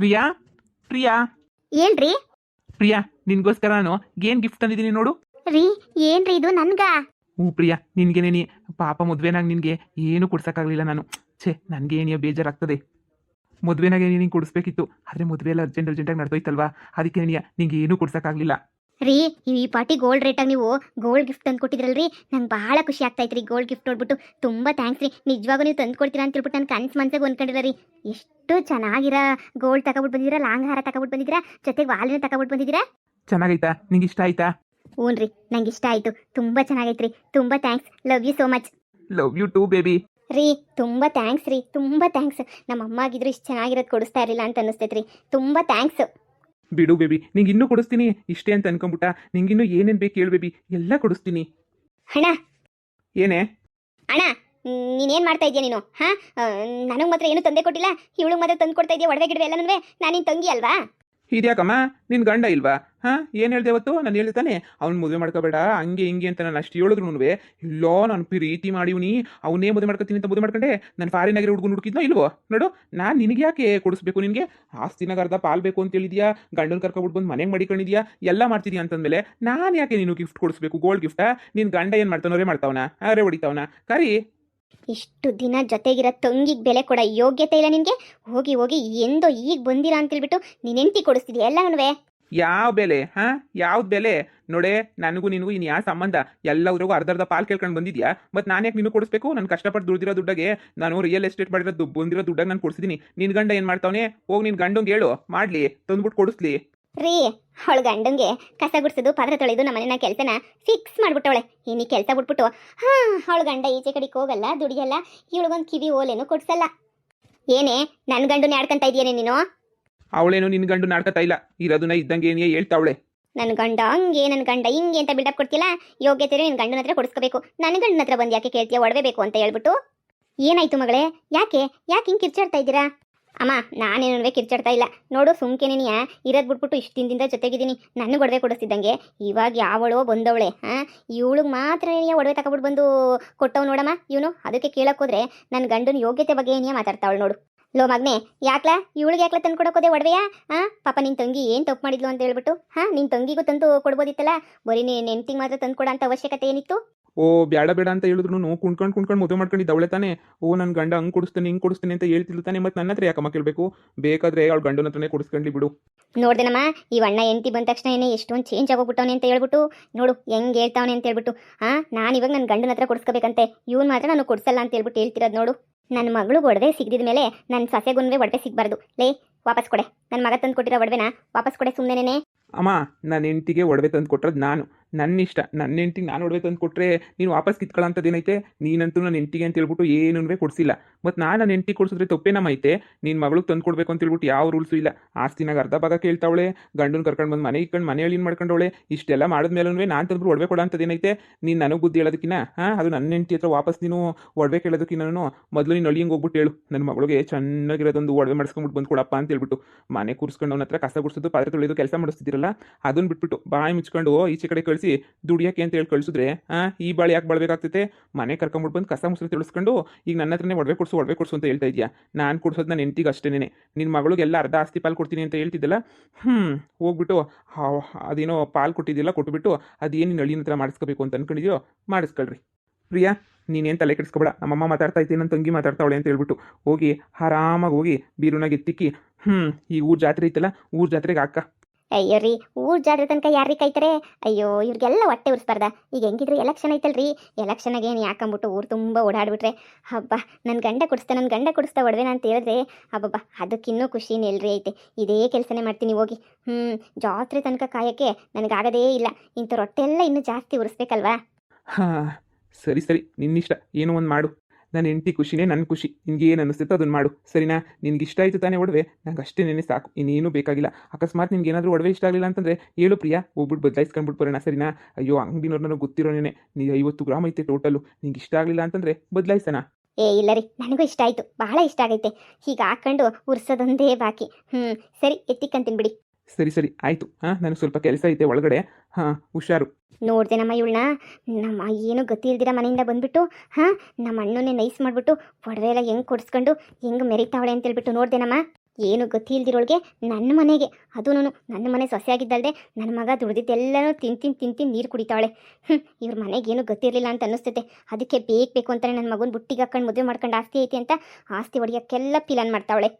ಪ್ರಿಯಾ ಪ್ರಿಯಾ ಏನ್ರಿ ಪ್ರಿಯಾ, ನಿನ್ಗೋಸ್ಕರ ನಾನು ಏನ್ ಗಿಫ್ಟ್ ತಂದಿದ್ದೀನಿ ನೋಡು. ರೀ ಏನ್ರಿ ಇದು ನನ್ಗ? ಹ್ಞೂ ಪ್ರಿಯಾ, ನಿನ್ಗೇನೇನಿ ಪಾಪ ಮದ್ವೆನಾಗ ನಿನ್ಗೆ ಏನು ಕೊಡ್ಸಕ್ಕಾಗ್ಲಿಲ್ಲ ನಾನು. ಛೇ, ನನಗೆ ಏನಿಯ ಬೇಜಾರಾಗ್ತದೆ. ಮದ್ವೆನಾಗೆ ನೀನು ಕೊಡಿಸ್ಬೇಕಿತ್ತು, ಆದರೆ ಮದುವೆ ಎಲ್ಲ ಅರ್ಜೆಂಟಾಗಿ ನಡೆದೋಯ್ತಲ್ವಾ, ಅದಕ್ಕೆ ನೀನಿಯ ನಿಂಗೆ ಏನೂ ಕೊಡ್ಸಕ್ಕಾಗ್ಲಿಲ್ಲ. ರೀ ಈ ಪಾರ್ಟಿ ಗೋಲ್ಡ್ ರೇಟಾಗಿ ನೀವು ಗೋಲ್ಡ್ ಗಿಫ್ಟ್ ತಂದು ಕೊಟ್ಟಿದ್ರಲ್ರಿ, ನಂಗೆ ಬಹಳ ಖುಷಿ ಆಗ್ತಾಯ್ತು ರೀ. ಗೋಲ್ಡ್ ಗಿಫ್ಟ್ ನೋಡ್ಬಿಟ್ಟು ತುಂಬಾ ಥ್ಯಾಂಕ್ಸ್ ರೀ. ನಿಜವಾಗೂ ನೀವು ತಂದು ಕೊಡ್ತೀರಾ ಅಂತ ಹೇಳ್ಬಿಟ್ಟು ನನ್ನ ಮನ್ಸಿಗೆ ಹೊಂದ್ಕೊಂಡಿಲ್ಲ ರೀ. ಎಷ್ಟು ಚೆನ್ನಾಗಿರೋ ಗೋಲ್ಡ್ ತಗೊಬಿಟ್ಟು ಬಂದಿದ್ದೀರಾ, ಲಾಂಗ್ ಹಾರ ತಗೊಬಿಟ್ಟು ಬಂದಿದ್ದೀರಾ, ಜೊತೆಗೆ ವಾಲಿನ ತಗೊಬಿಟ್ಟು ಬಂದಿದ್ದೀರಾ. ಚೆನ್ನಾಗೈತಾ? ನಿಂಗೆ ಇಷ್ಟ ಆಯ್ತಾ? ಹ್ಞೂ ರೀ, ನಂಗೆ ಇಷ್ಟ ಆಯ್ತು. ತುಂಬಾ ಚೆನ್ನಾಗೈತ್ರಿ. ತುಂಬಾ thanks. Love you so much. Love you too baby. ರೀ ತುಂಬಾ ಥ್ಯಾಂಕ್ಸ್ ರೀ, ತುಂಬಾ ಥ್ಯಾಂಕ್ಸ್. ನಮ್ಮ ಅಮ್ಮ ಆಗಿದ್ರು ಇಷ್ಟು ಚೆನ್ನಾಗಿರೋದು ಕೊಡಿಸ್ತಾ ಇರಲಿಲ್ಲ ಅಂತ ಅನಿಸ್ತೈತೆ ರೀ. ತುಂಬಾ ಥ್ಯಾಂಕ್ಸ್. ಬಿಡು ಬೇಬಿ, ನಿಂಗೆ ಇನ್ನೂ ಕೊಡಿಸ್ತೀನಿ ಇಷ್ಟೇ ಅಂತ ಅನ್ಕೊಂಬಿಟ್ಟ. ನಿಂಗಿನ್ನೂ ಏನೇನು ಬೇಕು ಹೇಳು ಬೇಬಿ, ಎಲ್ಲ ಕೊಡಿಸ್ತೀನಿ. ಅಣ್ಣ ಏನೇ ಅಣ್ಣ, ನೀನೇನು ಮಾಡ್ತಾ ಇದೀಯ ನೀನು? ಹಾಂ, ನನಗೆ ಮಾತ್ರ ಏನು ತಂದೆ ಕೊಟ್ಟಿಲ್ಲ, ಇವಳು ಮಾತ್ರ ತಂದು ಕೊಡ್ತಾ ಇದೆಯಾ ಒಡವೆ ಗಿಡವೆ ಎಲ್ಲ. ನನಗೆ ನಾನು ನಿನ್ನ ತಂಗಿ ಅಲ್ವಾ? ಇದ್ಯಾಕಮ್ಮ, ನಿನ್ ಗಂಡ ಇಲ್ವಾ? ಹಾಂ, ಏನು ಹೇಳ್ದೆ ಅವತ್ತು? ನಾನು ಹೇಳ್ತಾನೆ ಅವ್ನು ಮದುವೆ ಮಾಡ್ಕೋಬೇಡ ಹಂಗೆ ಹಿಂಗೆ ಅಂತ ನಾನು ಅಷ್ಟು ಹೇಳಿದ್ರು. ಇಲ್ಲೋ ನಾನು ಪ್ರೀತಿ ಮಾಡಿವ್ನಿ, ಅವನೇ ಮದುವೆ ಮಾಡ್ಕೊತೀನಿ ಅಂತ ಮದುವೆ ಮಾಡ್ಕೊಂಡೆ. ನಾನು ಫಾರಿನಾಗಿರೋ ಹುಡುಗನ ಹುಡುಕಿದ್ನೋ ಇಲ್ವೋ ನೋಡು. ನಾನು ನಿನಗೆ ಯಾಕೆ ಕೊಡಿಸ್ಬೇಕು? ನಿನಗೆ ಆಸ್ತಿನಾಗ ಅರ್ಧ ಪಾಲ್ ಬೇಕು ಅಂತ ಹೇಳಿದ್ಯಾ, ಗಂಡನ ಕರ್ಕೊಬಿಟ್ಟು ಬಂದು ಮನೆಗೆ ಮಾಡಿಕೊಂಡಿದ್ಯಾ, ಎಲ್ಲ ಮಾಡ್ತಿದ್ಯಾ ಅಂತಂದಮೇಲೆ ನಾನು ಯಾಕೆ ನೀನು ಗಿಫ್ಟ್ ಕೊಡಿಸ್ಬೇಕು? ಗೋಲ್ಡ್ ಗಿಫ್ಟಾ? ನಿನ್ನ ಗಂಡ ಏನು ಮಾಡ್ತಾನೋರೇ ಮಾಡ್ತಾವನ, ಅರೆ ಹೊಡಿತಾವನ ಕರಿ. ಇಷ್ಟು ದಿನ ಜೊತೆಗಿರೋ ತಂಗಿಗೆ ಬೆಲೆ ಕೊಡ ಯೋಗ್ಯತೆ ಇಲ್ಲ ನಿನಗೆ. ಹೋಗಿ ಹೋಗಿ ಎಂದೋ ಈಗ ಬಂದಿರಾ ಅಂತೇಳ್ಬಿಟ್ಟು ನೀನು ಹೆಂಡತಿ ಕೊಡಿಸ್ತಿದ್ಯಾ ಎಲ್ಲನೂ. ಯಾವ ಬೆಲೆ? ಹಾಂ, ಯಾವ್ದು ಬೆಲೆ? ನೋಡೆ, ನನಗೂ ನಿನಗೂ ಇನ್ನು ಯಾವ ಸಂಬಂಧ? ಎಲ್ಲರಿಗೂ ಅರ್ಧ ಪಾಲ್ ಕೇಳ್ಕೊಂಡು ಬಂದಿದ್ಯಾ, ಮತ್ತು ನಾನು ಯಾಕೆ ನೀನು ಕೊಡಿಸ್ಬೇಕು? ನಾನು ಕಷ್ಟಪಟ್ಟು ದುಡ್ದಿರೋ ದುಡ್ಡಾಗೆ, ನಾನು ರಿಯಲ್ ಎಸ್ಟೇಟ್ ಮಾಡಿರೋ ಬಂದಿರೋ ದುಡ್ಡಾಗ ನಾನು ಕೊಡಿಸಿದ್ದೀನಿ. ನಿನ್ನ ಗಂಡ ಏನು ಮಾಡ್ತಾವನೆ? ಹೋಗಿ ನಿನ್ನ ಗಂಡಂಗೆ ಹೇಳು, ಮಾಡಲಿ, ತಂದ್ಬಿಟ್ಟು ಕೊಡಿಸ್ಲಿ. ರೀ ಅವಳ ಗಂಡಂಗೆ ಕಸ ಗುಡಿಸೋದು ಪಾತ್ರೆ ತೊಳೆದು ನಮ್ಮ ಮನೆಯ ಕೆಲಸನ ಫಿಕ್ಸ್ ಮಾಡ್ಬಿಟ್ಟವಳೆ. ಇನ್ನೀ ಕೆಲಸ ಬಿಟ್ಬಿಟ್ಟು ಅವಳ ಗಂಡ ಈಚೆ ಕಡೆಗೆ ಹೋಗಲ್ಲ, ದುಡಿಯಲ್ಲ, ಇವಳಿಗೊಂದು ಕಿವಿ ಓಲೇನು ಕೊಡ್ಸಲ್ಲ. ಏನೇ ನನ್ನ ಗಂಡನ ಆಡ್ಕೊಂತ ಇದೆಯೇನೆ ನೀನು? ಅವಳೇನು ನಿನ್ನ ಗಂಡು ನಾಡ್ಕತಾ ಇಲ್ಲ, ಇರೋದನ್ನ ಇದ್ದಂಗೆ ಏನೇ ಹೇಳ್ತಾವಳೆ. ನನ್ನ ಗಂಡ ಹಂಗೆ, ನನ್ನ ಗಂಡ ಹಿಂಗೆ ಅಂತ ಬಿಲ್ಡಪ್ ಕೊಡ್ತಿಲ್ಲ. ಯೋಗ್ಯತೆ ನಿನ್ನ ಗಂಡನ ಹತ್ರ ಕೊಡಿಸ್ಕೋಬೇಕು. ನನ್ನ ಗಂಡನ ಹತ್ರ ಬಂದು ಯಾಕೆ ಕೇಳ್ತೀಯ ಒಡವೆ ಬೇಕು ಅಂತ ಹೇಳ್ಬಿಟ್ಟು? ಏನಾಯ್ತು ಮಗಳೇ? ಯಾಕೆ ಯಾಕೆ ಹಿಂಗೆ ಕಿರ್ಚಾಡ್ತಾ ಇದ್ದೀರಾ? ಅಮ್ಮ ನಾನೇನು ಕಿರ್ಚಾಡ್ತಾ ಇಲ್ಲ ನೋಡು, ಸುಮ್ಕೆನೇನಿಯ ಇರೋದು ಬಿಟ್ಬಿಟ್ಟು ಇಷ್ಟು ದಿನದಿಂದ ಜೊತೆಗಿದ್ದೀನಿ. ನನಗೆ ಒಡವೆ ಕೊಡಿಸ್ತಿದ್ದಂಗೆ ಇವಾಗ ಯಾವಳೋ ಬಂದವಳೆ. ಇವಳಿಗೆ ಮಾತ್ರ ಏನಿಯ ಒಡವೆ ತಗೊಬಿಟ್ಟು ಬಂದು ಕೊಟ್ಟವು ನೋಡಮ್ಮ ಇವನು. ಅದಕ್ಕೆ ಕೇಳೋಕ್ಕೋದ್ರೆ ನನ್ನ ಗಂಡನ ಯೋಗ್ಯತೆ ಬಗ್ಗೆ ಏನಿಯ ಮಾತಾಡ್ತಾವಳು ನೋಡು. ಲೋ ಮಗ್ನೆ, ಯಾಕ್ಲಾ ಇವಳಿಗೆ ಯಾಕ್ಲ ತಂದು ಕೊಡೋಕೋದೆ ಒಡವೆಯಾ? ಪಾಪ ನಿನ್ನ ತಂಗಿ ಏನು ತಪ್ಪು ಮಾಡಿದ್ಲು ಅಂತ ಹೇಳ್ಬಿಟ್ಟು ನಿನ್ನ ತಂಗಿಗೂ ತಂದು ಕೊಡ್ಬೋದಿತ್ತಲ್ಲ, ಬರೀ ನೀನು ಹೆಂಡ್ತಿಗೆ ಮಾತ್ರ ತಂದು ಕೊಡೋ ಅಂತ ಅವಶ್ಯಕತೆ ಏನಿತ್ತು? ಓ ಬೇಡ ಬೇಡ ಅಂತ ಹೇಳಿದ್ರು ಕುಣ್ಕೊಂಡು ಮದುವೆ ಮಾಡ್ಕೊಂಡಿದ್ದ ಅವಳೆ ತಾನೆ. ಓ ನನ್ನ ಗಂಡ ಹಂಗೆ ಕೊಡಿಸ್ತಾನೆ ಹಿಂಗೆ ಕೊಡಿಸ್ತಾನೆ ಅಂತ ಹೇಳ್ತಿಲ್ಲ ತಾನೆ, ಮತ್ತು ನನ್ನ ಹತ್ರ ಯಾಕಮ್ಮ ಕೇಳಬೇಕು? ಬೇಕಾದ್ರೆ ಅವಳು ಗಂಡನ ಹತ್ರನೇ ಕೊಡಿಸ್ಕೊಂಡ್ಲಿ ಬಿಡು. ನೋಡ್ದೇನಮ್ಮ, ಈ ಅಣ್ಣ ಹೆಂಡ್ತಿ ಬಂದ ತಕ್ಷಣ ಎಷ್ಟೊಂದು ಚೇಂಜ್ ಆಗೋಗ್ಬಿಟ್ಟವನೆ ಅಂತ ಹೇಳ್ಬಿಟ್ಟು ನೋಡು ಹೆಂಗೆ ಹೇಳ್ತಾವನೆ ಅಂತ ಹೇಳ್ಬಿಟ್ಟು. ನಾನು ಇವಾಗ ನನ್ನ ಗಂಡನ ಹತ್ರ ಕೊಡಿಸ್ಕೋಬೇಕಂತೆ, ಇವ್ನು ಮಾತ್ರ ನಾನು ಕೊಡಿಸಲ್ಲ ಅಂತ ಹೇಳ್ಬಿಟ್ಟು ಹೇಳ್ತಿರೋದು ನೋಡು. ನನ್ನ ಮಗಳು ಒಡವೆ ಸಿಗದಿದ ಮೇಲೆ ನನ್ನ ಸೊಸೆಗುನ್ವೆ ಒಡವೆ ಸಿಗಬಾರ್ದು. ಲೇ ವಾಪಸ್ ಕೊಡೆ, ನನ್ನ ಮಗ ತಂದು ಕೊಟ್ಟಿರೋ ಒಡವೆನ ವಾಪಸ್ ಕೊಡೆ ಸುಮ್ಮನೆ. ಅಮ್ಮ, ನನ್ನ ಹೆಂಡ್ತಿಗೆ ಒಡವೆ ತಂದು ಕೊಟ್ಟರೆ ನಾನು, ನನ್ನ ಇಷ್ಟ. ನನ್ನ ಹೆಂಡ್ತಿಗೆ ನಾನು ಒಡವೆ ತಂದು ಕೊಟ್ಟರೆ ನೀನು ವಾಪಸ್ ಕಿತ್ಕೊಳ್ಳೋಂಥದ್ದೇನೈತೆ? ನೀನಂತೂ ನನ್ನ ಹೆಂಡ್ತಿಗೆ ಅಂತ ಹೇಳ್ಬಿಟ್ಟು ಏನೂ ಕೊಡಿಸಿಲ್ಲ, ಮತ್ತು ನಾನು ನನ್ನ ಹೆಂಡ್ತಿ ಕೊಡಿಸಿದ್ರೆ ತಪ್ಪೇನಮ್ಮ ಐತೆ? ನಿನ್ನ ಮಗಳಿಗೆ ತಂದು ಕೊಡಬೇಕು ಅಂತ ಹೇಳ್ಬಿಟ್ಟು ಯಾವ ರೂಲ್ಸು ಇಲ್ಲ. ಆಸ್ತಿನಾಗ ಅರ್ಧ ಭಾಗ ಕೇಳ್ತಾವಳೆ, ಗಂಡನ ಕರ್ಕೊಂಡು ಬಂದು ಮನೆ ಇಟ್ಕೊಂಡು ಮನೆಯಲ್ಲಿ ಏನು ಮಾಡ್ಕೊಂಡವಳೆ. ಇಷ್ಟೆಲ್ಲ ಮಾಡಿದ್ಮೇಲೂ ನಾನು ತಂದ್ಬಿಟ್ಟು ಒಡವೆ ಕೊಡೋ ಅಂಥದ್ದೇನೈತೆ? ನೀನು ನನಗೆ ಬುದ್ಧಿ ಹೇಳೋದಕ್ಕಿನ್ನ ಅದು ನನ್ನ ಹೆಂಡ್ತಿ ಹತ್ರ ವಾಪಸ್ ನೀನು ಒಡವೆ ಕೇಳೋದಕ್ಕಿನ್ನೂ ಮೊದಲು ನೀನು ಹಳ್ಳಿಗೆ ಹೋಗ್ಬಿಟ್ಟು ಹೇಳು, ನನ್ನ ಮಗಳಿಗೆ ಚೆನ್ನಾಗಿರೋದೊಂದು ಒಡವೆ ಮಾಡಿಸ್ಕೊಂಡ್ಬಿಟ್ಟು ಬಂದು ಕೊಡಪ್ಪ ಅಂತ ಹೇಳ್ಬಿಟ್ಟು. ಮನೆ ಕೂರಿಸ್ಕೊಂಡು ಅವನ ಹತ್ರ ಕಸ ಗುಡಿಸೋದು ಪಾತ್ರೆ ತೊಳೆಯೋದು ಕೆಲಸ ಮಾಡಿಸ್ತಿದ್ದೀರಲ್ಲ, ಅದನ್ನ ಬಿಟ್ಬಿಟ್ಟು ಬಾಯಿ ಮುಚ್ಕೊಂಡು ಈಚೆ ಕಡೆ ಕಳಿಸಿ ದುಡಿಯೋಕೆ ಅಂತ ಹೇಳಿ ಕಳಿಸಿದ್ರೆ ಈ ಬಾಳೆ ಯಾಕೆ ಬಾಳ್ಬೇಕಾಗ್ತೈತೆ? ಮನೆ ಕರ್ಕೊಂಡ್ಬಿಟ್ಟು ಬಂದು ಕಸ ಮುಸ್ರೆ ತಿಳಿಸ್ಕೊಂಡು ಈಗ ನನ್ನ ಹತ್ರನೇ ಒಡವೆ ಕೊಡಿಸು ಅಂತ ಹೇಳ್ತಾ ಇದೆಯಾ? ನಾನು ಕೊಡಿಸೋದು ನನ್ನ ಹೆಂಡ್ತಿಗೆ ಅಷ್ಟೇನೆ. ನಿನ್ನ ಮಗಳಿಗೆಲ್ಲ ಅರ್ಧ ಆಸ್ತಿ ಪಾಲು ಕೊಡ್ತೀನಿ ಅಂತ ಹೇಳ್ತಿದ್ದಲ್ಲ, ಹೋಗ್ಬಿಟ್ಟು ಅದೇನೋ ಪಾಲು ಕೊಟ್ಟಿದ್ದಿಲ್ಲ ಕೊಟ್ಬಿಟ್ಟು ಅದೇನು ನಿನ್ನ ಹಳ್ಳಿನ ಹತ್ರ ಮಾಡಿಸ್ಕೋಬೇಕು ಅಂತ ಅನ್ಕೊಂಡಿದ್ಯೋ ಮಾಡಿಸ್ಕೊಳ್ರಿ. ಪ್ರಿಯಾ, ನೀನೇನು ತಲೆ ಕೆಡಿಸ್ಕೊಬೇಡ. ನಮ್ಮಮ್ಮ ಮಾತಾಡ್ತಾ ಇದ್ದೀನಿ, ನನ್ನ ತಂಗಿ ಮಾತಾಡ್ತಾವಳೆ ಅಂತ ಹೇಳ್ಬಿಟ್ಟು ಹೋಗಿ ಆರಾಮಾಗಿ ಹೋಗಿ ಬೀರುನಾಗ ಎತ್ತಿಕ್ಕಿ ಈ ಊರು ಜಾತ್ರೆ ಐತಲ್ಲ, ಊರು ಜಾತ್ರೆಗೆ ಹಾಕ. ಅಯ್ಯೋ ರೀ, ಊರ್ ಜಾತ್ರೆ ತನಕ ಯಾರೀ ಕಾಯ್ತಾರೆ? ಅಯ್ಯೋ ಇವ್ರಿಗೆಲ್ಲ ಹೊಟ್ಟೆ ಉರಿಸ್ಬಾರ್ದ? ಈಗ ಹೆಂಗಿದ್ರು ಎಲೆಕ್ಷನ್ ಐತಲ್ರಿ, ಎಲೆಕ್ಷನ್ಗೆ ಏನು ಯಾಕಂಬಿಟ್ಟು ಊರು ತುಂಬ ಓಡಾಡ್ಬಿಟ್ರೆ ಹಬ್ಬ ನನ್ನ ಗಂಡ ಕೊಡಿಸ್ತಾ ಒಡವೆನ ಅಂತ ಹೇಳಿದ್ರೆ ಹಬ್ಬಬ್ಬ ಅದಕ್ಕಿನ್ನೂ ಖುಷಿನೇ ಇಲ್ರಿ ಐತೆ. ಇದೇ ಕೆಲಸನೇ ಮಾಡ್ತೀನಿ ಹೋಗಿ. ಜಾತ್ರೆ ತನಕ ಕಾಯೋಕ್ಕೆ ನನಗಾಗದೇ ಇಲ್ಲ. ಇಂಥ ರೊಟ್ಟೆಲ್ಲ ಇನ್ನೂ ಜಾಸ್ತಿ ಉರಿಸ್ಬೇಕಲ್ವಾ? ಹಾಂ, ಸರಿ ನಿನ್ನಿಷ್ಟ, ಏನೋ ಒಂದು ಮಾಡು. ನನ್ನ ಹೆಂಡ್ತಿ ಖುಷಿನೇ ನನ್ನ ಖುಷಿ. ನಿನ್ಗೆ ಏನು ಅನಿಸುತ್ತೋ ಅದನ್ನು ಮಾಡು, ಸರಿನಾ? ನಿನ್ಗೆ ಇಷ್ಟ ಆಯಿತು ತಾನೇ ಒಡವೆ? ನಂಗೆ ಅಷ್ಟೇ ನೆನೆ ಸಾಕು, ಇನ್ನೇನು ಬೇಕಾಗಿಲ್ಲ. ಅಕಸ್ಮಾತ್ ನಿನ್ಗೆ ಏನಾದರೂ ಒಡವೆ ಇಷ್ಟ ಆಗಲಿಲ್ಲ ಅಂತಂದರೆ ಹೇಳು ಪ್ರಿಯಾ, ಹೋಗ್ಬಿಟ್ಟು ಬದಲಾಯಿಸ್ಕೊಂಡ್ಬಿಟ್ಟು ಬರೋಣ, ಸರಿನಾ? ಅಯ್ಯೋ ಅಂಗಡಿನವ್ರು ನನಗೆ ಗೊತ್ತಿರೋನೇ, ನೀ 50 ಗ್ರಾಮ್ ಐತೆ ಟೋಟಲು, ನಿಂಗೆ ಇಷ್ಟ ಆಗಲಿಲ್ಲ ಅಂತಂದರೆ ಬದಲಾಯಿಸೋಣ. ಇಲ್ಲ ರೀ, ನನಗೂ ಇಷ್ಟ ಆಯಿತು, ಬಹಳ ಇಷ್ಟ ಆಗೈತೆ. ಹೀಗೆ ಹಾಕೊಂಡು ಉರ್ಸೋದೊಂದೇ ಬಾಕಿ. ಸರಿ ಎತ್ತಿಕ್ಕಂತೀನಿ ಬಿಡಿ. ಸರಿ ಆಯಿತು. ನನಗೆ ಸ್ವಲ್ಪ ಕೆಲಸ ಐತೆ ಒಳಗಡೆ. ಹುಷಾರು. ನೋಡ್ದೆ ನಮ್ಮ ಇವಳನ್ನ, ನಮ್ಮ ಏನು ಗತಿ ಇಲ್ದಿರ ಮನೆಯಿಂದ ಬಂದುಬಿಟ್ಟು ನಮ್ಮ ಅಣ್ಣನೇ ನೈಸ್ ಮಾಡಿಬಿಟ್ಟು ಒಡವೆ ಎಲ್ಲ ಹೆಂಗೆ ಕೊಡಿಸ್ಕೊಂಡು ಹೆಂಗೆ ಮೆರಿತಾವಳೆ ಅಂತೇಳ್ಬಿಟ್ಟು ನೋಡ್ದೆ ನಮ್ಮ. ಏನು ಗೊತ್ತಿಲ್ದಿರೋಳ್ಗೆ ನನ್ನ ಮನೆಗೆ ಅದು ನನ್ನ ಮನೆ ಸೊಸೆಯಾಗಿದ್ದಲ್ದೆ ನನ್ನ ಮಗ ದುಡ್ದಿದ್ದೆಲ್ಲನೂ ತಿಂತೀನಿ ನೀರು ಕುಡಿತಾವಳೆ. ಇವ್ರ ಮನೆಗೆ ಏನು ಗೊತ್ತಿರಲಿಲ್ಲ ಅಂತ ಅನ್ನಿಸ್ತೈತೆ. ಅದಕ್ಕೆ ಬೇಕು ಅಂತಾನೆ ನನ್ನ ಮಗನ ಬುಟ್ಟಿಗೆ ಹಾಕೊಂಡು ಮದುವೆ ಮಾಡ್ಕೊಂಡು ಆಸ್ತಿ ಐತಿ ಅಂತ ಆಸ್ತಿ ಹೊಡಿಯೋಕ್ಕೆಲ್ಲ ಪ್ಲಾನ್ ಮಾಡ್ತಾವಳೆ.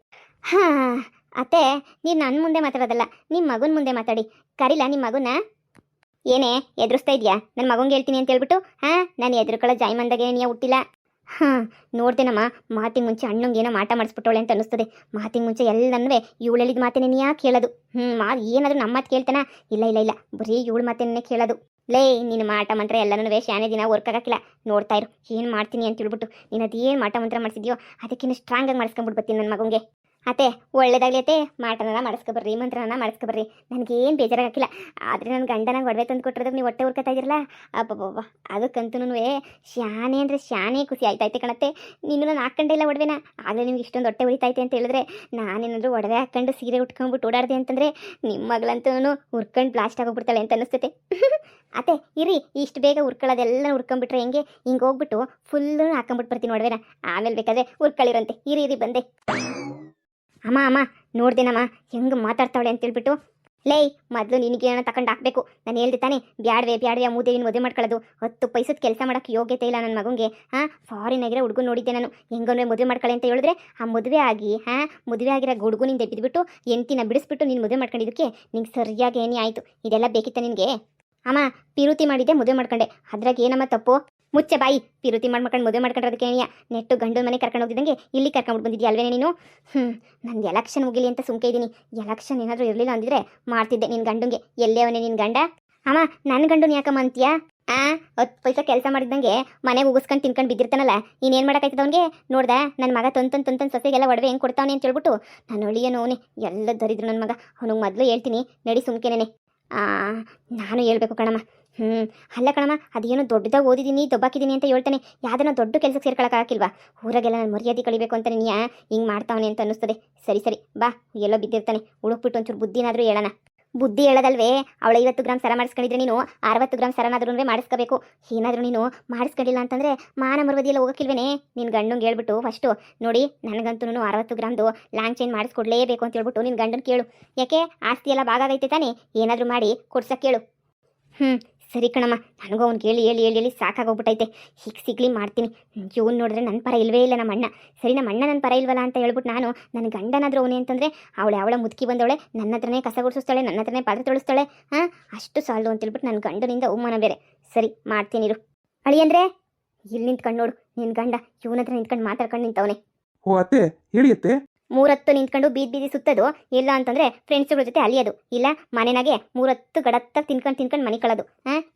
ಹಾಂ ಅತ್ತೆ, ನೀನು ನನ್ನ ಮುಂದೆ ಮಾತಾಡೋದಲ್ಲ, ನಿಮ್ಮ ಮಗನ ಮುಂದೆ ಮಾತಾಡಿ. ಕರಿಲ್ಲ ನಿಮ್ಮ ಮಗನ? ಏನೇ ಎದುರಿಸ್ತಾ ಇದೆಯಾ? ನನ್ನ ಮಗಂಗೆ ಹೇಳ್ತೀನಿ ಅಂತ ಹೇಳ್ಬಿಟ್ಟು ನಾನು ಎದುರುಕೊಳ್ಳೋ ಜಾಯ್ಮಂದಾಗೆ ನೀ ಹುಟ್ಟಿಲ್ಲ. ನೋಡ್ದೇನಮ್ಮ, ಮಾತಿನ ಮುಂಚೆ ಅಣ್ಣಂಗೆ ಏನೋ ಮಾಟ ಮಾಡಿಸ್ಬಿಟ್ಟವಳೆ ಅಂತ ಅನ್ನಿಸ್ತದೆ. ಮಾತಿನ ಮುಂಚೆ ಎಲ್ಲನೂ ಇವಳು ಹೇಳಿದ ಮಾತೇನೆ ನೀ ಯಾಕೆ ಕೇಳೋದು? ಏನಾದರೂ ನಮ್ಮ ಮಾತು ಕೇಳ್ತಾನ? ಇಲ್ಲ ಬರೀ ಇವಳು ಮಾತೇನೇ ಕೇಳೋದು. ಲೇ ನೀನು ಮಾಟ ಮಂತ್ರ ಎಲ್ಲನೂ ಶಾನೆ ದಿನ ವರ್ಕ್ ಆಗಕ್ಕಿಲ್ಲ. ನೋಡ್ತಾ ಇರು ಏನು ಮಾಡ್ತೀನಿ ಅಂತ ಹೇಳ್ಬಿಟ್ಟು. ನೀನು ಅದೇನು ಮಾಟ ಮಂತ್ರ ಮಾಡಿಸಿದ್ಯೋ ಅದಕ್ಕಿಂತ ಸ್ಟ್ರಾಂಗಾಗಿ ಮಾಡಿಸ್ಕೊಂಡ್ಬಿಟ್ಟು ಬರ್ತೀನಿ ನನ್ನ ಮಗಂಗೆ. ಅತ್ತೆ ಒಳ್ಳೇದಾಗಲಿ ಅತ್ತೆ, ಮಾಟನ ಮಾಡಿಸ್ಕೊಬರ್ರಿ, ಮಂತ್ರನ ಮಾಡಿಸ್ಕೊಬರ್ರಿ, ನನಗೇನು ಬೇಜಾರಾಗಿಲ್ಲ. ಆದರೆ ನನ್ನ ಗಂಡನಾಗ ಒಡವೆ ತಂದು ಕೊಟ್ಟಿರೋದು ನೀವು ಹೊಟ್ಟೆ ಹುರ್ಕೊತಾ ಇದ್ದೀರಲ್ಲ, ಅಬ್ಬಬ್ಬ ಅದಕ್ಕಂತೂ ಶಾನೆ ಅಂದರೆ ಶಾನೆ ಖುಷಿ ಆಯ್ತೈತೆ ಕಣತ್ತೆ. ನೀನು ನಾನು ಹಾಕ್ಕೊಂಡೆ ಇಲ್ಲ ಒಡವೆನ, ಆಗಲೇ ನಿಮ್ಗೆ ಇಷ್ಟೊಂದು ಹೊಟ್ಟೆ ಉರಿತೈತೆ ಅಂತ ಹೇಳಿದ್ರೆ ನಾನೇನಾದರೂ ಒಡವೆ ಹಾಕ್ಕೊಂಡು ಸೀರೆ ಉಟ್ಕೊಂಡ್ಬಿಟ್ಟು ಓಡಾಡಿದೆ ಅಂತಂದರೆ ನಿಮ್ಮ ಮಗಳಂತೂ ಹುರ್ಕೊಂಡು ಬ್ಲಾಸ್ಟ್ ಆಗೋಗ್ಬಿಡ್ತಾಳೆ ಅಂತ ಅನ್ನಿಸ್ತೈತೆ. ಅತ್ತೆ ಇರಿ, ಇಷ್ಟು ಬೇಗ ಹುರ್ಕೊಳ್ಳೋದೆಲ್ಲ ಹುರ್ಕೊಂಡ್ಬಿಟ್ರೆ ಹೆಂಗೆ? ಹಿಂಗೆ ಹೋಗ್ಬಿಟ್ಟು ಫುಲ್ಲು ಹಾಕೊಂಡ್ಬಿಟ್ಟು ಬರ್ತೀನಿ ಒಡವೆನ, ಆಮೇಲೆ ಬೇಕಾದ್ರೆ ಹುರ್ಕೊಳ್ಳಿರಂತೆ. ಇರಿ ಬಂದೆ. ಅಮ್ಮ ನೋಡ್ದೇನಮ್ಮ ಹೆಂಗೆ ಮಾತಾಡ್ತಾವಳೆ ಅಂತೇಳ್ಬಿಟ್ಟು. ಲೇ ಮೊದಲು ನಿನಗೇನೋ ತಗೊಂಡು ಹಾಕಬೇಕು. ನಾನು ಹೇಳ್ದೆ ತಾನೆ, ಬ್ಯಾಡ್ವೆ ಮೂದೇವಿನ ಮದುವೆ ಮಾಡ್ಕೊಳ್ಳೋದು. 10 ಪೈಸದ ಕೆಲಸ ಮಾಡೋಕ್ಕೆ ಯೋಗ್ಯತೆ ಇಲ್ಲ ನನ್ನ ಮಗಂಗೆ. ಫಾರಿನ್ ಆಗಿರೋ ಹುಡುಗನ ನೋಡಿದ್ದೆ ನಾನು, ಹೆಂಗನ್ವೇ ಮದುವೆ ಮಾಡ್ಕೊಳ್ಳಿ ಅಂತ ಹೇಳಿದ್ರೆ ಆ ಮದುವೆ ಆಗಿ ಮದುವೆ ಆಗಿರೋ ಹುಡುಗನಿಂದ ಬಿದ್ದುಬಿಟ್ಟು ಎಂಟಿನ ಬಿಡಿಸ್ಬಿಟ್ಟು ನೀನು ಮದುವೆ ಮಾಡ್ಕೊಂಡಿದ್ದಕ್ಕೆ ನಿಂಗೆ ಸರಿಯಾಗಿ ಏನೇ ಆಯಿತು? ಇದೆಲ್ಲ ಬೇಕಿತ್ತ ನಿನಗೆ? ಅಮ್ಮ ಪಿರುತಿ ಮಾಡಿದ್ದೆ, ಮದುವೆ ಮಾಡ್ಕೊಂಡೆ, ಅದ್ರಾಗ ಏನಮ್ಮ ತಪ್ಪು? ಮುಚ್ಚೆ ಬಾಯಿ. ಪಿರುತಿ ಮಾಡ್ಕೊಂಡು ಮದುವೆ ಮಾಡ್ಕೊಂಡ್ರದಕ್ಕೆ ಏನಿಯ ನೆಟ್ಟು ಗಂಡು ಮನೆ ಕರ್ಕೊಂಡು ಹೋಗಿದ್ದಂಗೆ ಇಲ್ಲಿ ಕರ್ಕೊಂಡ್ಬಿಟ್ಟು ಬಂದಿದ್ಯಾ ಅಲ್ವೇ ನೀನು? ನಂದು ಎಲೆಕ್ಷನ್ ಮುಗಿಲಿ ಅಂತ ಸುಮ್ಕೆ ಇದ್ದೀನಿ. ಎಲೆಕ್ಷನ್ ಏನಾದರೂ ಇರಲಿಲ್ಲ ಅಂದಿದ್ರೆ ಮಾಡ್ತಿದ್ದೆ ನಿನ್ನ ಗಂಡುಗೆ. ಎಲ್ಲೇ ಅವನೇ ನಿನ್ನ ಗಂಡ? ಅಮ್ಮ ನನ್ನ ಗಂಡನ ಯಾಕಮ್ಮ ಅಂತೀಯಾ? 10 ಪೈಸೆ ಕೆಲಸ ಮಾಡಿದಂಗೆ ಮನೆಗೆ ಉಗಿಸ್ಕೊಂಡು ತಿನ್ಕೊಂಡು ಬಿದ್ದಿರ್ತಾನಲ್ಲ, ಇನ್ನೇನು ಮಾಡೋಕ್ಕಾಯ್ತದ ಅವ್ನಿಗೆ? ನೋಡ್ದೆ ನನ್ನ ಮಗ ತಂತನ್ ಸೊಸೆಗೆಲ್ಲ ಒಡವೆ ಹೆಂಗೆ ಕೊಡ್ತಾವನೆ ಅಂತ ಹೇಳ್ಬಿಟ್ಟು. ನಾನು ಒಳ್ಳೆಯನು ಅವನೇ, ಎಲ್ಲ ದರಿದ್ರು ನನ್ನ ಮಗ. ಅವನಿಗೆ ಮೊದಲು ಹೇಳ್ತೀನಿ ನಡಿ ಸುಮ್ಕೆನೇ. ನಾನು ಹೇಳ್ಬೇಕು ಕಣಮ್ಮ. ಅಲ್ಲ ಕಣಮ್ಮ, ಅದೇನೋ ದೊಡ್ಡದಾಗಿ ಓದಿದ್ದೀನಿ ದೊಬ್ಬಾಕಿದ್ದೀನಿ ಅಂತ ಹೇಳ್ತಾನೆ. ಯಾವ್ದನ್ನ ದೊಡ್ಡ ಕೆಲಸಕ್ಕೆ ಸೇರ್ಕೊಳಕ್ಕಾಗಿಲ್ವಾ? ಊರಾಗೆಲ್ಲ ನಾನು ಮರ್ಯಾದೆ ಕಳಿಬೇಕು ಅಂತಾನೆ ನೀ ಹಿಂಗೆ ಮಾಡ್ತಾವನೆ ಅಂತ ಅನ್ನಿಸ್ತದೆ. ಸರಿ ಬಾ, ಎಲ್ಲೋ ಬಿದ್ದಿರ್ತಾನೆ, ಹುಡುಕ್ಬಿಟ್ಟು ಒಂಚೂರು ಬುದ್ಧಿನಾದರೂ ಹೇಳೋಣ. ಬುದ್ಧಿ ಹೇಳೋದಲ್ವೇ, ಅವಳು 50 ಗ್ರಾಮ್ ಸರ ಮಾಡಿಸ್ಕೊಂಡಿದ್ರೆ ನೀನು 60 ಗ್ರಾಮ್ ಸರನಾದ್ರೂ ಮಾಡಿಸ್ಕೋಬೇಕು. ಏನಾದರೂ ನೀನು ಮಾಡಿಸ್ಕೊಂಡಿಲ್ಲ ಅಂತಂದರೆ ಮಾನ ಮರ್ಯಾದೆಲ್ಲ ಹೋಗೋಕ್ಕಿಲ್ವೇನೆ? ನಿನ್ನ ಗಂಡಂಗೆ ಹೇಳ್ಬಿಟ್ಟು ಫಸ್ಟು ನೋಡಿ, ನನಗಂತೂ 60 ಗ್ರಾಮ್ದು ಲಾಂಗ್ ಚೈನ್ ಮಾಡಿಸ್ಕೊಡ್ಲೇಬೇಕು ಅಂತ ಹೇಳ್ಬಿಟ್ಟು ನಿನ್ನ ಗಂಡನ ಕೇಳು. ಯಾಕೆ ಆಸ್ತಿ ಎಲ್ಲ ಭಾಗಾಗೈತೆ ತಾನೆ, ಏನಾದರೂ ಮಾಡಿ ಕೊಡ್ಸಕ್ಕೆ ಕೇಳು. ಸರಿ ಕಣಮ್ಮ, ನನಗೂ ಅವ್ನು ಹೇಳಿ ಸಾಕಾಗೋಗ್ಬಿಟ್ಟೈತೆ. ಹೀಗೆ ಸಿಗ್ಲಿ ಮಾಡ್ತೀನಿ. ಇವನು ನೋಡಿದ್ರೆ ನನ್ನ ಪರ ಇಲ್ವೇ ಇಲ್ಲ ನಮ್ಮ ಅಣ್ಣ. ಸರಿ ನಮ್ಮ ಅಣ್ಣ ನನ್ನ ಪರ ಇಲ್ವಲ್ಲ ಅಂತ ಹೇಳ್ಬಿಟ್ಟು ನಾನು ನನ್ನ ಗಂಡನಾದರೂ ಅವನೇ ಅಂತಂದರೆ ಅವಳ ಮುದುಕಿ ಬಂದವಳೆ, ನನ್ನ ಹತ್ರನೇ ಕಸ ಗುಡಿಸ್ತಾಳೆ, ನನ್ನ ಹತ್ರನೇ ಪಾತ್ರೆ ತೊಳಿಸ್ತಾಳೆ. ಅಷ್ಟು ಸಾಲದು ಅಂತೇಳ್ಬಿಟ್ಟು ನನ್ನ ಗಂಡನಿಂದ ಅವಮಾನ ಬೇರೆ. ಸರಿ ಮಾಡ್ತೀನಿರು. ಅಳಿ ಅಂದರೆ ಇಲ್ಲಿ ನಿಂತ್ಕೊಂಡು ನೋಡು, ನಿನ್ನ ಗಂಡ ಇವನ ಹತ್ರ ನಿಂತ್ಕೊಂಡು ಮಾತಾಡ್ಕೊಂಡು ನಿಂತವನೇ. ಓ ಅತ್ತೆ ಹೇಳಿ ಅತ್ತೆ. 3 ನಿಂತ್ಕೊಂಡು ಬೀದಿ ಸುತ್ತೋದು, ಇಲ್ಲ ಅಂತಂದರೆ ಫ್ರೆಂಡ್ಸ್ಗಳ ಜೊತೆ ಅಲಿಯೋದು, ಇಲ್ಲ ಮನೆನಾಗೆ 3 ಗಡತ್ತಾಗಿ ತಿನ್ಕೊಂಡು ಮನೆ ಕಳೋದು.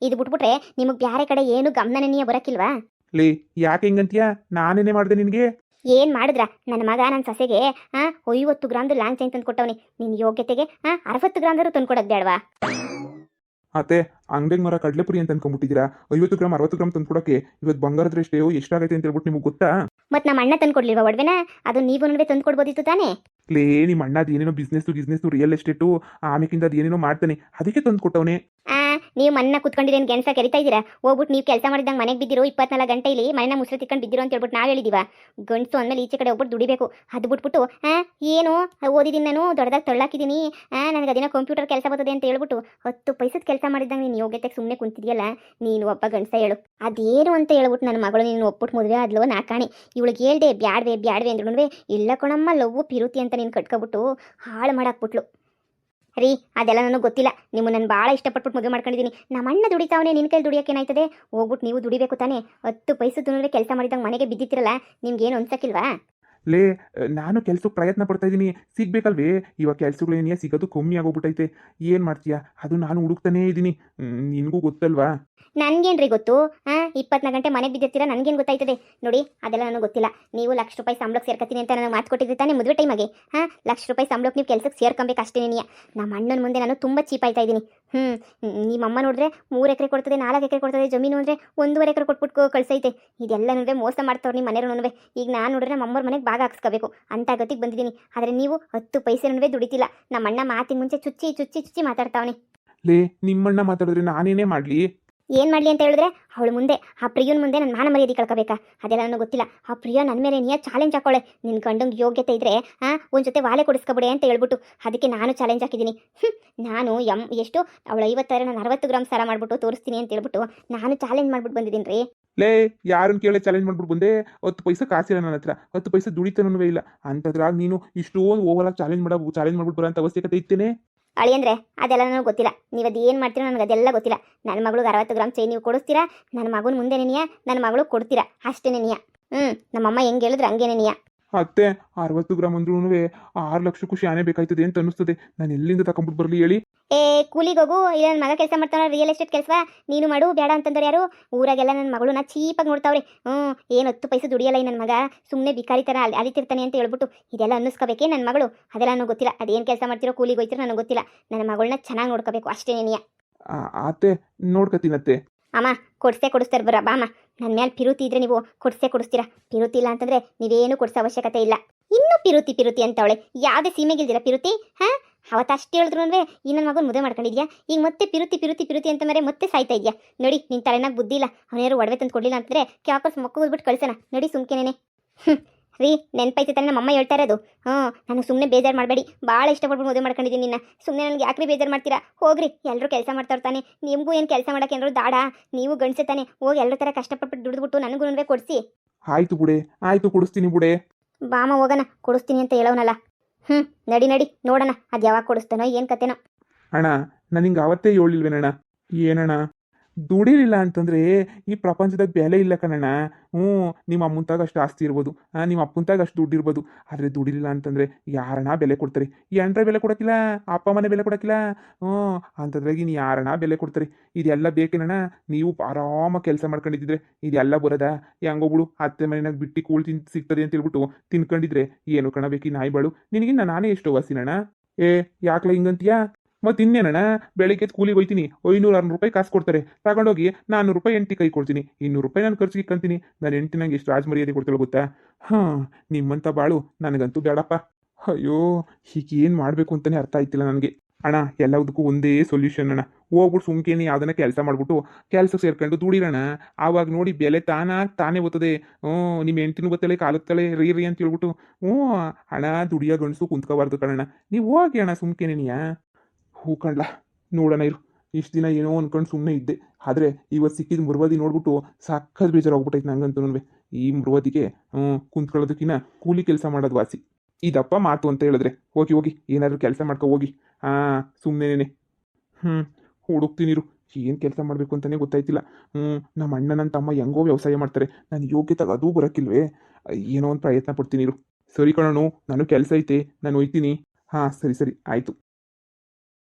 ಇದು ಬಿಟ್ಬಿಟ್ರೆ ನಿಮಗೆ ಬೇರೆ ಕಡೆ ಏನು ಗಮನನೇ ನೀ ಬರೋಕ್ಕಿಲ್ವಾ? ಲೇ ಯಾಕೆ ಹೆಂಗಂತೀಯ? ನಾನೇನೇ ಮಾಡಿದೆ ನಿನಗೆ? ಏನು ಮಾಡಿದ್ರ? ನನ್ನ ಮಗ ನನ್ನ ಸೊಸೆಗೆ 50 ಗ್ರಾಮ್ದು ಲಾಂಗ್ ಚೈನ್ ತಂದು ಕೊಟ್ಟವನಿ. ನಿನ್ನ ಯೋಗ್ಯತೆಗೆ 60 ಗ್ರಾಮ್ದಾರು ತಂದು ಕೊಡೋದು ಬೇಡವಾ? ಅತ್ತೆ ಅಂಗಡಿಗೆ ಮರ ಕಡಲೆಪುರಿ ಅಂತ ಅನ್ಕೊಂಡ್ಬಿಟ್ಟಿದ್ದೀರಾ? 50 ಗ್ರಾಮ್ 60 ಗ್ರಾಮ್ ತಂದು ಕೊಡೋಕ್ಕೆ ಇವತ್ತು ಬಂಗಾರದ ರೇಟ್ ಎಷ್ಟಾಗೈತೆ ಅಂತ ಹೇಳ್ಬಿಟ್ಟು ನಿಮಗೆ ಗೊತ್ತಾ? ಮತ್ತು ನಮ್ಮ ಅಣ್ಣ ತಂದು ಕೊಡ್ಲಿಲ್ವಾ ಒಡವೆನ? ಅದು ನೀವು ನೋಡವೆ ತಂದು ಕೊಡ್ಬೋದಿತ್ತು ತಾನೇ? ಲೇ ನಿಮ್ಮ ಅಣ್ಣ ಅದು ಏನೇನೋ ಬಿಸ್ನೆಸ್ಸು ರಿಯಲ್ ಎಸ್ಟೇಟು ಆಮೇಕಿಂದ ಅದು ಏನೇನೋ ಮಾಡ್ತಾನೆ, ಅದಕ್ಕೆ ತಂದು ಕೊಟ್ಟವನೇ. ನೀವು ಮನ್ನ ಕುತ್ಕೊಂಡಿರೇನು ಗೆಣಸ ಕೆರಿತಾ ಇದ್ದೀರಾ? ಹೋಗ್ಬಿಟ್ಟು ನೀವು ಕೆಲಸ ಮಾಡಿದಂಗೆ ಮನೆಗೆ ಬಿದ್ದಿರೋ 24 ಗಂಟೆಲಿ ಮನೆಯ ಮುಸ್ರು ತಿಕ್ಕೊಂಡು ಬಿದ್ದಿರೋ ಅಂತ ಹೇಳ್ಬಿಟ್ಟು ನಾವು ಹೇಳಿದೀವ? ಗಂಡಸು ಅಂದಮೇಲೆ ಈಚೆ ಕಡೆ ಹೋಗ್ಬಿಟ್ಟು ದುಡಿಬೇಕು. ಅದು ಬಿಟ್ಬಿಟ್ಟು ಏನು ಓದಿದ್ದೀನಿ ನಾನು, ದೊಡ್ಡದಾಗಿ ತೊಳ್ಳಾಕಿದ್ದೀನಿ, ನನಗೆ ಅದೇನೋ ಕಂಪ್ಯೂಟರ್ ಕೆಲಸ ಬರ್ತದೆ ಅಂತ ಹೇಳ್ಬಿಟ್ಟು 10 ಪೈಸದ ಕೆಲಸ ಮಾಡಿದಂಗೆ ನೀನು ಯೋಗ್ಯತೆಗೆ ಸುಮ್ಮನೆ ಕುಂತಿದ್ಯಲ್ಲ, ನೀನು ಒಬ್ಬ ಗಂಡಸ ಹೇಳು. ಅದೇನು ಅಂತ ಹೇಳ್ಬಿಟ್ಟು ನನ್ನ ಮಗಳು ನೀನು ಒಪ್ಪಿಟ್ಟು ಮದುವೆ ಆದ್ಲೋ ನಾಕಾಣಿ. ಇವಳಿಗೆ ಹೇಳ್ದೆ ಬ್ಯಾಡ್ವೆ ಅಂದ್ರೂ ಇಲ್ಲ ಕಣಮ್ಮ ಲವ್ವು ಪಿರುತಿ ಅಂತ ನೀನು ಕಟ್ಕೊಬಿಟ್ಟು ಹಾಳು ಮಾಡಾಕ್ಬಿಟ್ಲು. ರೀ ಅದೆಲ್ಲ ನನಗೆ ಗೊತ್ತಿಲ್ಲ. ನೀವು ನಾನು ಭಾಳ ಇಷ್ಟಪಟ್ಬಿಟ್ಟು ಮದುವೆ ಮಾಡ್ಕೊಂಡಿದ್ದೀನಿ. ನಮ್ಮ ಅಣ್ಣ ದುಡಿತಾವನೆ, ನಿನ್ನ ಕೈಲಿ ದುಡಿಯೋಕೆ ಏನಾಯ್ತದೆ? ಹೋಗ್ಬಿಟ್ಟು ನೀವು ದುಡಿಬೇಕು ತಾನೇ. 10 ಪೈಸದ ಕೆಲಸ ಮಾಡಿದಂಗೆ ಮನೆಗೆ ಬಿದ್ದಿತ್ತಿರಲ್ಲ, ನಿಮ್ಗೇನು ಅನ್ಸಕ್ಕಿಲ್ವಾ? ಲೇ ನಾನು ಕೆಲ್ಸಕ್ಕೆ ಪ್ರಯತ್ನ ಪಡ್ತಾ ಇದ್ದೀನಿ, ಸಿಗ್ಬೇಕಲ್ವೇ? ಇವಾಗ ಕೆಲ್ಸಗಳೇನೇ ಸಿಗೋದು ಕಮ್ಮಿ ಆಗೋಗ್ಬಿಟ್ಟೈತೆ. ಏನು ಮಾಡ್ತೀಯಾ? ಅದು ನಾನು ಹುಡುಕ್ತಾನೇ ಇದ್ದೀನಿ, ನಿನಗೂ ಗೊತ್ತಲ್ವಾ? ನನಗೇನ್ರಿ ಗೊತ್ತು? 24 ಗಂಟೆ ಮನೆಗೆ ಬಿದ್ದಿರ್ತೀರಾ, ನನಗೇನು ಗೊತ್ತಾಯ್ತದೆ? ನೋಡಿ ಅದೆಲ್ಲ ನನಗೆ ಗೊತ್ತಿಲ್ಲ. ನೀವು ₹1,00,000 ಸಂಬಳಕ್ಕೆ ಸೇರ್ಕತ್ತೀನಿ ಅಂತ ನನಗೆ ಮಾತು ಕೊಟ್ಟಿದ್ದೆ ತಾನೇ ಮದುವೆ ಟೈಮಾಗೆ. ₹1,00,000 ಸಂಬಳಕ್ಕೆ ನೀವು ಕೆಲಸಕ್ಕೆ ಸೇರ್ಕೊಬೇಕು ಅಷ್ಟೇ. ನಮ್ಮ ಅಣ್ಣನ ಮುಂದೆ ನಾನು ತುಂಬ ಚೀಪ್ ಆಯ್ತಾ ಇದ್ದೀನಿ. ನಿಮ್ಮಮ್ಮ ನೋಡಿದ್ರೆ 3 ಎಕರೆ ಕೊಡ್ತದೆ, 4 ಎಕರೆ ಕೊಡ್ತದೆ, ಜಮೀನು ಅಂದರೆ 1.5 ಎಕರೆ ಕೊಟ್ಬಿಟ್ಟು ಕಳಿಸೈತೆ. ಇದೆಲ್ಲ ನೋಡ್ರೆ ಮೋಸ ಮಾಡ್ತಾವ್ರು ನಿಮ್ಮ ಮನೆಯವ್ರು. ಈಗ ನಾನು ನೋಡಿದ್ರೆ ನಮ್ಮಮ್ಮರ ಮನೆಗೆ ಭಾಗ ಹಾಕ್ಸ್ಕೋಬೇಕು ಅಂತ ಗತಿಗೆ ಬಂದಿದ್ದೀನಿ. ಆದರೆ ನೀವು 10 ಪೈಸೆ ದುಡಿತಿಲ್ಲ. ನಮ್ಮ ಅಣ್ಣ ಮಾತಿನ ಮುಂಚೆ ಚುಚ್ಚಿ ಮಾತಾಡ್ತಾವನೆ. ಲೇ ನಿಮ್ಮಣ್ಣ ಮಾತಾಡಿದ್ರೆ ನಾನೇನೇ ಮಾಡಲಿ? ಏನು ಮಾಡಲಿ ಅಂತ ಹೇಳಿದ್ರೆ ಅವಳು ಮುಂದೆ ಆ ಪ್ರಿಯನ ಮುಂದೆ ನನ್ನ ಮಾನ ಮರ್ಯಾದೆ ಕಳ್ಕೋಬೇಕಾ? ಅದೆಲ್ಲ ನನಗೆ ಗೊತ್ತಿಲ್ಲ. ಆ ಪ್ರಿಯ ನನ್ನ ಮೇಲೆ ನೀ ಚಾಲೆಂಜ್ ಹಾಕೊಳ್ಳೆ, ನಿನ್ನ ಗಂಡಂಗೆ ಯೋಗ್ಯತೆ ಇದ್ದರೆ ಒಂದು ಜೊತೆ ವಾಲೆ ಕೊಡಿಸ್ಕೊಬಿಡೆ ಅಂತ ಹೇಳ್ಬಿಟ್ಟು ಅದಕ್ಕೆ ನಾನು ಚಾಲೆಂಜ್ ಹಾಕಿದ್ದೀನಿ. ನಾನು ಎಷ್ಟು ಅವಳು 50 ನಾನು 60 ಗ್ರಾಮ್ ಸಾಲ ಮಾಡ್ಬಿಟ್ಟು ತೋರಿಸ್ತೀನಿ ಅಂತ ಹೇಳ್ಬಿಟ್ಟು ನಾನು ಚಾಲೆಂಜ್ ಮಾಡ್ಬಿಟ್ಟು ಬಂದಿದ್ದೀನಿ ರೀ. ಲೇ ಯಾರನ್ನ ಕೇಳಿ ಚಾಲೆಂಜ್ ಮಾಡ್ಬಿಟ್ಟು ಬಂದೆ? 10 ಪೈಸೆ ಕಾಸಿಲ್ಲ ನನ್ನ ಹತ್ರ, 10 ಪೈಸೆ ದುಡಿತನೂ ಇಲ್ಲ ಅಂಥದ್ರಾಗ ನೀನು ಇಷ್ಟೊಂದು ಓವರಾಗಿ ಚಾಲೆಂಜ್ ಮಾಡ್ಬಿಟ್ಟು ಬರೋಂಥ ಅವಶ್ಯಕತೆ ಇತ್ತೇನೆ? ಅಳಿಯಂದ್ರೆ ಅದೆಲ್ಲ ನನಗೆ ಗೊತ್ತಿಲ್ಲ. ನೀವು ಅದು ಏನು ಮಾಡ್ತೀರೋ ನನಗೆ ಅದೆಲ್ಲ ಗೊತ್ತಿಲ್ಲ. ನನ್ನ ಮಗಳಿಗೆ 60 ಗ್ರಾಮ್ ಚೈನ್ ನೀವು ಕೊಡಿಸ್ತೀರಾ, ನನ್ನ ಮಗನ ಮುಂದೆ ನೆನೆಯ ನನ್ನ ಮಗಳು ಕೊಡ್ತೀರಾ ಅಷ್ಟೇ ನೆನೆಯ. ನಮ್ಮಮ್ಮ ಹೆಂಗೆ ಹೇಳಿದ್ರೆ ಹಂಗೆ ನೆನೆಯ. ಅತ್ತೆ 60 ಗ್ರಾಮ್ ಅಂದ್ರೂ 6 ಲಕ್ಷಕ್ಕೂ ಶಾನೆ ಬೇಕಾಯ್ತದೆ ಅಂತ ಅನ್ನಿಸ್ತದೆ. ನಾನು ಎಲ್ಲಿಂದ ತಗೊಂಡ್ಬಿಟ್ಟು ಬರಲಿ ಹೇಳಿ? ಕೂಲಿಗೆ ಹೋಗು, ಇಲ್ಲ ನನ್ನ ಮಗ ಕೆಲಸ ಮಾಡ್ತಾನೆ ರಿಯಲ್ ಎಸ್ಟೇಟ್ ಕೆಲಸ, ನೀನು ಮಾಡು ಬೇಡ ಅಂತಂದ್ರೆ ಯಾರು? ಊರಾಗೆಲ್ಲ ನನ್ನ ಮಗಳನ್ನ ಚೀಪಾಗಿ ನೋಡ್ತಾವ್ರೆ. ಏನು 10 ಪೈಸೆ ದುಡಿಯಲ್ಲ ಈ ನನ್ನ ಮಗ, ಸುಮ್ಮನೆ ಬಿಕಾರಿ ಥರ ಅಲಿತಿರ್ತಾನೆ ಅಂತ ಹೇಳ್ಬಿಟ್ಟು ಇದೆಲ್ಲ ಅನ್ನಿಸ್ಕೋಬೇಕೇ ನನ್ನ ಮಗಳು? ಅದೆಲ್ಲ ನನಗೆ ಗೊತ್ತಿಲ್ಲ. ಅದೇನು ಕೆಲಸ ಮಾಡ್ತಿರೋ ಕೂಲಿಗೆ ಹೋಯ್ತಿರೋ ನನಗೆ ಗೊತ್ತಿಲ್ಲ. ನನ್ನ ಮಗಳನ್ನ ಚೆನ್ನಾಗಿ ನೋಡ್ಕೋಬೇಕು ಅಷ್ಟೇ ನೆನೆಯ. ಅತ್ತೆ ನೋಡ್ಕತೀನತ್ತೆ. ಅಮ್ಮ ಕೊಡಿಸ್ತಾರೆ ಬರ ಬಾಮ. ನನ್ನ ಮೇಲೆ ಪಿರುತಿ ಇದ್ರೆ ನೀವು ಕೊಡಿಸ್ತೀರಾ. ಪಿರುತಿ ಇಲ್ಲ ಅಂತಂದ್ರೆ ನೀವೇನು ಕೊಡಿಸೋ ಅವಶ್ಯಕತೆ ಇಲ್ಲ. ಇನ್ನೂ ಪಿರುತಿ ಅಂತವಳೆ. ಯಾವುದೇ ಸೀಮೆಗಿಲ್ದಿರ ಪಿರುತಿ? ಅವತ್ತು ಅಷ್ಟು ಹೇಳಿದ್ರು ಈ ನನ್ನ ಮಗನ ಮದುವೆ ಮಾಡ್ಕೊಂಡಿದ್ಯಾ, ಈಗ ಮತ್ತೆ ಪಿರುತಿ ಅಂತ ಮೇಲೆ ಮತ್ತೆ ಸಾಯ್ತಾ ಇದೆಯಾ? ನೋಡಿ ನಿನ್ನ ತಲೆನಾಗ ಬುದ್ಧಿ ಇಲ್ಲ. ಅವನೇರು ಒಡವೆ ತಂದು ಕೊಡಲಿಲ್ಲ ಅಂತಂದ್ರೆ ಕ್ಯಾಪರ್ಸ್ ಮಕ್ಕ ಹೋಗ್ಬಿಟ್ಟು ಕಳ್ಸೋಣ. ನೋಡಿ ಸುಮ್ಕೆನೇನೆ. ರೀ ನೆನಪೈತೆ ತಾನೆ ನಮ್ಮಮ್ಮ ಹೇಳ್ತಾ ಇರೋದು. ನನಗೆ ಸುಮ್ಮನೆ ಬೇಜಾರು ಮಾಡಬೇಡಿ. ಭಾಳ ಇಷ್ಟಪಟ್ಬಿಟ್ಟು ಮದುವೆ ಮಾಡ್ಕೊಂಡಿದ್ದೀನಿ ನಿನ್ನ. ಸುಮ್ಮನೆ ನನಗೆ ಯಾಕ್ರಿ ಬೇಜಾರು ಮಾಡ್ತೀರಾ? ಹೋಗ್ರಿ, ಎಲ್ಲರೂ ಕೆಲಸ ಮಾಡ್ತಾರ್ತಾನೆ. ನಿಮಗೂ ಏನು ಕೆಲಸ ಮಾಡೋಕೆ ಏನಾದ್ರು ದಾಡ? ನೀವು ಗಂಡಸೆ ತಾನೆ, ಹೋಗಿ ಎಲ್ಲರ ಥರ ಕಷ್ಟಪಟ್ಟು ದುಡಿದ್ಬಿಟ್ಟು ನನಗೂ ಕೊಡಿಸಿ. ಆಯ್ತು ಬುಡೆ, ಆಯ್ತು ಕೊಡಿಸ್ತೀನಿ ಬುಡೆ. ಬಾಮ ಹೋಗೋಣ, ಕೊಡಿಸ್ತೀನಿ ಅಂತ ಹೇಳೋನಲ್ಲ. ನಡಿ ನೋಡೋಣ ಅದು ಯಾವಾಗ ಕೊಡಿಸ್ತಾನೋ ಏನು ಕತೆನೋ. ಅಣ್ಣ ನಾನು ಹಿಂಗೆ ಅವತ್ತೇ ಹೇಳಿಲ್ವೇನಣ್ಣ? ಏನಣ್ಣ ದುಡಿಲಿಲ್ಲ ಅಂತಂದರೆ ಈ ಪ್ರಪಂಚದಾಗ ಬೆಲೆ ಇಲ್ಲ ಕಣಣ್ಣ. ನಿಮ್ಮ ಅಮ್ಮಂತಾಗ ಅಷ್ಟು ಆಸ್ತಿ ಇರ್ಬೋದು, ನಿಮ್ಮ ಅಪ್ಪಂತಾಗ ಅಷ್ಟು ದುಡ್ಡು ಇರ್ಬೋದು, ಆದರೆ ದುಡಿಲಿಲ್ಲ ಅಂತಂದರೆ ಯಾರಣ್ಣ ಬೆಲೆ ಕೊಡ್ತಾರೆ? ಈ ಎಂಟ್ರೆ ಬೆಲೆ ಕೊಡೋಕ್ಕಿಲ್ಲ, ಅಪ್ಪ ಮನೆ ಬೆಲೆ ಕೊಡೋಕ್ಕಿಲ್ಲ. ಅಂಥದ್ರಾಗ ಇನ್ನು ಯಾರಣ್ಣ ಬೆಲೆ ಕೊಡ್ತಾರೆ? ಇದೆಲ್ಲ ಬೇಕೇನಣ್ಣ? ನೀವು ಆರಾಮಾಗಿ ಕೆಲಸ ಮಾಡ್ಕೊಂಡಿದ್ದಿದ್ರೆ ಇದೆಲ್ಲ ಬರೋದಾ? ಹೆಂಗೋಬಿಡು ಅತ್ತೆ ಮನೆಯಾಗ ಬಿಟ್ಟು ಕೂಳ್ ಸಿಗ್ತದೆ ಅಂತ ಹೇಳ್ಬಿಟ್ಟು ತಿನ್ಕೊಂಡಿದ್ರೆ ಏನು ಕಣ ಬೇಕಿ ನಾಯಿ ಬಾಳು? ನಿನಗಿನ್ನ ನಾನೇ ಎಷ್ಟು ವಾಸಿನಣ್ಣ? ಯಾಕ್ಲ ಹಿಂಗಂತೀಯಾ? ಮತ್ತು ಇನ್ನೇನಣ್ಣ, ಬೆಳಿಗ್ಗೆ ಕೂಲಿಗೆ ಹೋಯ್ತೀನಿ, 500-600 ರೂಪಾಯಿ ಕಾಸು ಕೊಡ್ತಾರೆ, ತಗೊಂಡೋಗಿ 400 ರೂಪಾಯಿ ಹೆಂಡತಿ ಕೈ ಕೊಡ್ತೀನಿ, 200 ರೂಪಾಯಿ ನಾನು ಖರ್ಚಿಗೆ ಇಕ್ಕಂತೀನಿ. ನಾನು ಹೆಂಡತಿ ನಂಗೆ ಎಷ್ಟು ರಾಜ ಮರ್ಯಾದೆ ಕೊಡ್ತಾಳೆ ಗೊತ್ತಾ? ನಿಮ್ಮಂಥ ಬಾಳು ನನಗಂತೂ ಬೇಡಪ್ಪ. ಅಯ್ಯೋ ಹೀಗೆ ಏನು ಮಾಡಬೇಕು ಅಂತಲೇ ಅರ್ಥ ಆಯ್ತಿಲ್ಲ ನನಗೆ. ಅಣ್ಣ ಎಲ್ಲದಕ್ಕೂ ಒಂದೇ ಸೊಲ್ಯೂಷನ್ ಅಣ್ಣ. ಹೋಗ್ಬಿಟ್ಟು ಸುಮ್ಕೇನೆ ಯಾವ್ದನ್ನ ಕೆಲಸ ಮಾಡಿಬಿಟ್ಟು ಕೆಲಸ ಸೇರ್ಕೊಂಡು ದುಡಿರೋಣ. ಆವಾಗ ನೋಡಿ ಬೆಲೆ ತಾನೇ ಬರ್ತದೆ. ನಿಮ್ಮ ಹೆಂಡ್ತಿನೂ ಬತ್ತಳೆ ಕಾಲತ್ತಳೆ ರೀ ಅಂತ ಹೇಳ್ಬಿಟ್ಟು. ಅಣ್ಣ ದುಡಿಯೋ ಗಂಡಸು ಕುಂತ್ಕೋಬಾರ್ದು ಕಣಣ್ಣ. ನೀವು ಹೋಗಿ ಅಣ್ಣ ಸುಮ್ಕೇನೆಯಾ? ಹೂ ಕಣ್ಲ ನೋಡೋಣ ಇರು. ಇಷ್ಟು ದಿನ ಏನೋ ಅನ್ಕೊಂಡು ಸುಮ್ಮನೆ ಇದ್ದೆ, ಆದರೆ ಇವತ್ತು ಸಿಕ್ಕಿದ ಮುರ್ವದಿ ನೋಡ್ಬಿಟ್ಟು ಸಕ್ಕತ್ ಬೇಜಾರಾಗ್ಬಿಟ್ಟೈತೆ ನಂಗಂತೂ. ಈ ಮುರ್ವದಿಗೆ ಕುಂತ್ಕೊಳ್ಳೋದಕ್ಕಿಂತ ಕೂಲಿ ಕೆಲಸ ಮಾಡೋದು ವಾಸಿ. ಇದಪ್ಪ ಮಾತು ಅಂತ ಹೇಳಿದ್ರೆ ಹೋಗಿ ಏನಾದರೂ ಕೆಲಸ ಮಾಡ್ಕೊ ಹೋಗಿ. ಸುಮ್ಮನೆನೇ ಹುಡುಕ್ತೀನಿರು. ಏನು ಕೆಲಸ ಮಾಡಬೇಕು ಅಂತಲೇ ಗೊತ್ತಾಯ್ತಿಲ್ಲ. ನಮ್ಮ ಅಣ್ಣ ನನ್ನ ತಮ್ಮ ಹೆಂಗೋ ವ್ಯವಸಾಯ ಮಾಡ್ತಾರೆ, ನಾನು ಯೋಗ್ಯತೆಗೆ ಅದೂ ಬರೋಕ್ಕಿಲ್ವೇ? ಏನೋ ಒಂದು ಪ್ರಯತ್ನ ಪಡ್ತೀನಿರು. ಸರಿ ಕಣೋ, ನಾನು ಕೆಲಸ ಐತೆ, ನಾನು ಹೋಯ್ತೀನಿ. ಸರಿ ಆಯಿತು.